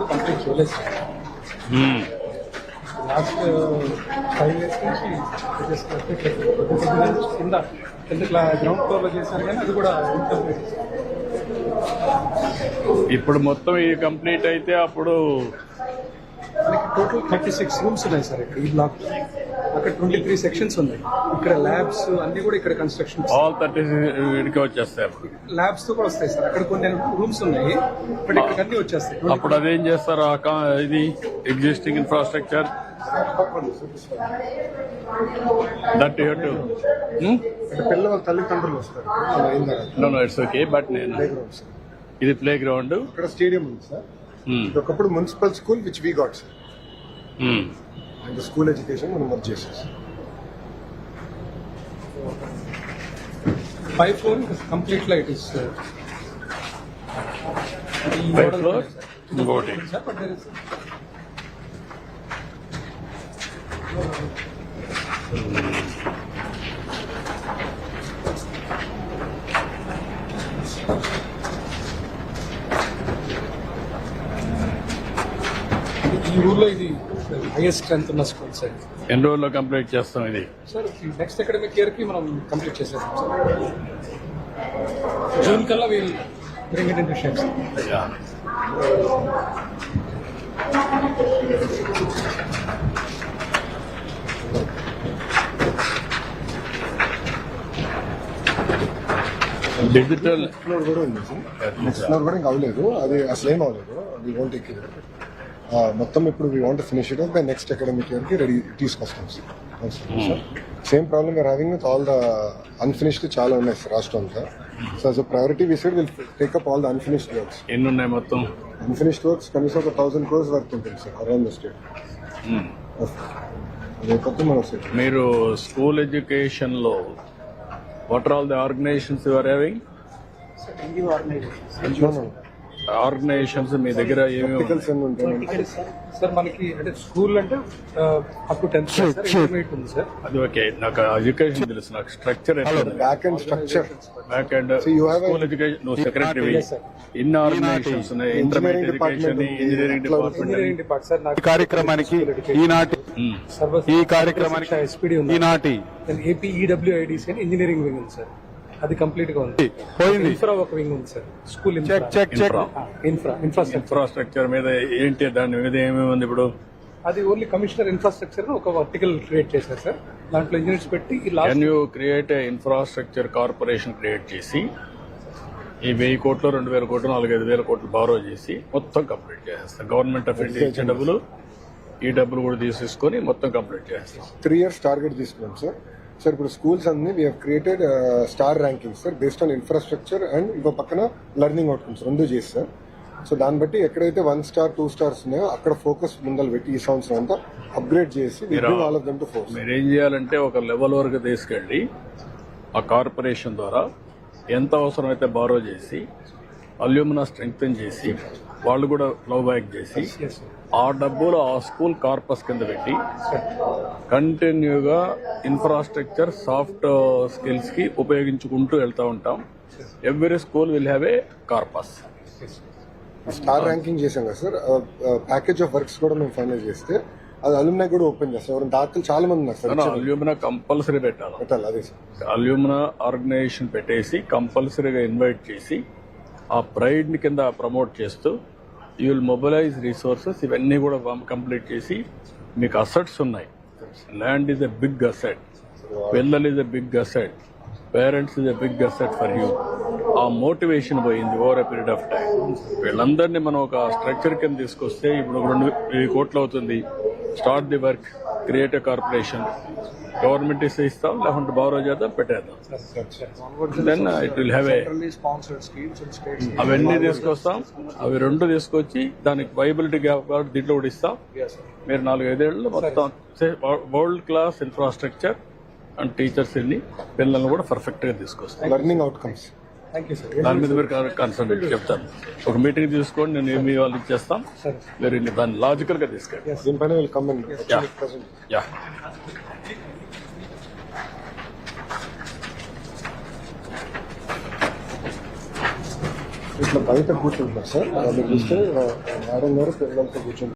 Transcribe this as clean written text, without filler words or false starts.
Complete చేయలేదు sir. Last 5 years నుంచి కింద గ్రౌండ్ ఫ్లోర్ లో చేశారు కానీ అది కూడా ఇన్కంప్లీట్. ఇప్పుడు మొత్తం ఈ కంప్లీట్ అయితే అప్పుడు మనకి టోటల్ 36 rooms ఉన్నాయి సార్ ఇక్కడ ఈ బ్లాక్. అక్కడ 23 sections ఉన్నాయి. ఇక్కడ ల్యాబ్స్ అన్ని కూడా ఇక్కడ కన్స్ట్రక్షన్ ఆల్ 30 వచ్చేస్తారు. ల్యాబ్స్ తో కూడా వస్తాయి సార్. అక్కడ కొన్ని రూమ్స్ ఉన్నాయి, బట్ ఇక్కడ అన్ని వచ్చేస్తాయి. అప్పుడు అదేం చేస్తారు? ఇది existing infrastructure that you to పిల్లల తల్లిదండ్రులు వస్తారు. నో ఇట్స్ ఓకే, బట్ నేను ఇది ప్లే గ్రౌండ్, ఇక్కడ స్టేడియం ఉంది సార్. ఒకప్పుడు municipal school which we got sir. And school education మనం వర్క్ చేసేసి 5th floor complete light is 5th floor ఇంకోటి. ఈ ఊర్లో ఇది హైయెస్ట్ స్ట్రెంత్ ఉన్న స్కూల్ సార్. ఎన్ని రోజుల్లో కంప్లీట్ చేస్తాం ఇది? సార్ నెక్స్ట్ అకాడమిక్ ఇయర్ కి మనం కంప్లీట్ చేసేస్తాం సార్. జూన్ కల్లా wheel bring it into shape. Digital floor కూడా ఉంది సార్. నెక్స్ట్ ఫ్లోర్ కూడా ఇంకా అవ్వలేదు, అది అసలు ఏం అవ్వలేదు. వీ వాంట్ టేక్ ఇట్ మొత్తం ఇప్పుడు we want finish it by next academic year కి రెడీ తీసుకొస్తాం sir. Same problem we're having with all the unfinished చాలా ఉన్నాయి సార్ రాష్ట్రం అంతా. So as a priority we said will take up all the unfinished works. ఎన్ని ఉన్నాయి మొత్తం? Unfinished works కనీసం ఒక 1000 crores వర్క్ ఉంటుంది సార్ అరౌండ్ ద స్టేట్. మీరు స్కూల్ ఎడ్యుకేషన్ లో what are all the organisations you are having? Organisations మీ దగ్గర ఏమేమి సార్? మనకి అంటే స్కూల్ అంటే అప్ టు 10th ఉంది సార్. అది ఓకే, నాకు ఎడ్యుకేషన్ తెలుసు, నాకు structure back and structure back and school education. నువ్వు సెక్రటరీ, ఇన్ని ఆర్గనైజేషన్స్ ఉన్నాయి, ఇంటర్మీడియట్ ఎడ్యుకేషన్, ఇంజనీరింగ్ డిపార్ట్మెంట్. కార్యక్రమానికి ఈనాటి ఏపీఈడబ్ల్యూఐడిసి అని ఇంజనీరింగ్ వింగ్ ఉంది సార్. అది కంప్లీట్ గా ఉంది. ఇన్ఫ్రా ఒక వింగ్ ఉంది సార్. స్కూల్ ఇన్ఫ్రాస్ట్రక్చర్ మీద ఏంటి, దాని మీద ఏమేమి ఉంది ఇప్పుడు? అది ఓన్లీ కమిషనర్ ఇన్ఫ్రాస్ట్రక్చర్ ఒక వర్టికల్ క్రియేట్ చేశారు సార్. దాంట్లో ఇంజనీర్స్ పెట్టి can you create infrastructure corporation create చేసి ఈ 1000 కోట్లు 2000 కోట్లు 4-5,000 కోట్లు బారో చేసి మొత్తం కంప్లీట్ చేసేస్తాం. గవర్నమెంట్ ఆఫ్ ఇండియా ఇచ్చే డబ్బులు, ఈ డబ్బులు కూడా తీసేసుకొని మొత్తం కంప్లీట్ చేస్తాం. 3 years టార్గెట్ తీసుకున్నాం సార్. సార్ ఇప్పుడు స్కూల్స్ అన్ని we have created star ranking sir based on infrastructure and ఇంకో పక్కన లెర్నింగ్ అవుట్కమ్స్ రెండు చేసి సార్. సో దాన్ని బట్టి ఎక్కడైతే 1 star 2 stars ఉన్నాయో అక్కడ ఫోకస్ ముందలు పెట్టి ఈ సంవత్సరం అంతా అప్గ్రేడ్ చేసి all of them to force. మీరు ఏం చేయాలంటే ఒక లెవెల్ వరకు తీసుకెళ్లి ఆ కార్పొరేషన్ ద్వారా ఎంత అవసరమైతే బారో చేసి అల్యూమినా స్ట్రెంగ్తన్ చేసి వాళ్ళు కూడా ఫ్లో బ్యాక్ చేసి ఆ డబ్బులు ఆ స్కూల్ కార్పస్ కింద పెట్టి కంటిన్యూగా ఇన్ఫ్రాస్ట్రక్చర్ సాఫ్ట్ స్కిల్స్ కి ఉపయోగించుకుంటూ వెళ్తూ ఉంటాం. Every school will have A corpus. Star ranking చేశాం కదా సార్. ప్యాకేజ్ ఆఫ్ వర్క్స్ కూడా మేము ఫైనల్ చేస్తే అది అల్యూమినా కూడా ఓపెన్ చేస్తాం. ఎవరైనా దాతలు చాలా మంది ఉన్నారు సార్. అల్యూమినా కంపల్సరీ పెట్టాలి. అదే సార్. అల్యూమినా ఆర్గనైజేషన్ పెట్టేసి కంపల్సరీగా ఇన్వైట్ చేసి ఆ ప్రైడ్ ని కింద ప్రమోట్ చేస్తూ యూ విల్ మొబిలైజ్ రిసోర్సెస్. ఇవన్నీ కూడా కంప్లీట్ చేసి మీకు అసెట్స్ ఉన్నాయి. Land is a big asset, పిల్లలు is a big asset, parents is a big asset for you. ఆ మోటివేషన్ పోయింది over a period of time. వీళ్ళందరినీ మనం ఒక స్ట్రక్చర్ కింద తీసుకొస్తే ఇప్పుడు 2,000 కోట్లు అవుతుంది. Start the work, create a corporation. Government ఇస్తాం, లేకుంటే బారో చేద్దాం, పెట్టేద్దాం. Then it will have a అవన్నీ తీసుకొస్తాం. అవి 2 తీసుకొచ్చి దానికి వైబిలిటీ గ్యాప్ దీంట్లో కూడా ఇస్తాం. మీరు 4-5 ఏళ్ళు మొత్తం world class infrastructure and teachers పిల్లల్ని కూడా పర్ఫెక్ట్ గా తీసుకొస్తాం. Learning outcomes thank you sir. దాని మీద మీరు కన్సల్ట్ చెప్తాను. ఒక మీటింగ్ తీసుకోండి, నేను ఏమి వాళ్ళు ఇచ్చేస్తాం. మీరు దాన్ని లాజికల్ గా తీసుకెళ్ళి. దీనిపైన వీళ్ళు కమెంట్ Yeah. ప్రెసెంట్ యా ఇట్లా బయట కూర్చుంటున్నారు సార్. మీరు చూస్తే మేడం గారు పిల్లలతో కూర్చుంటారు.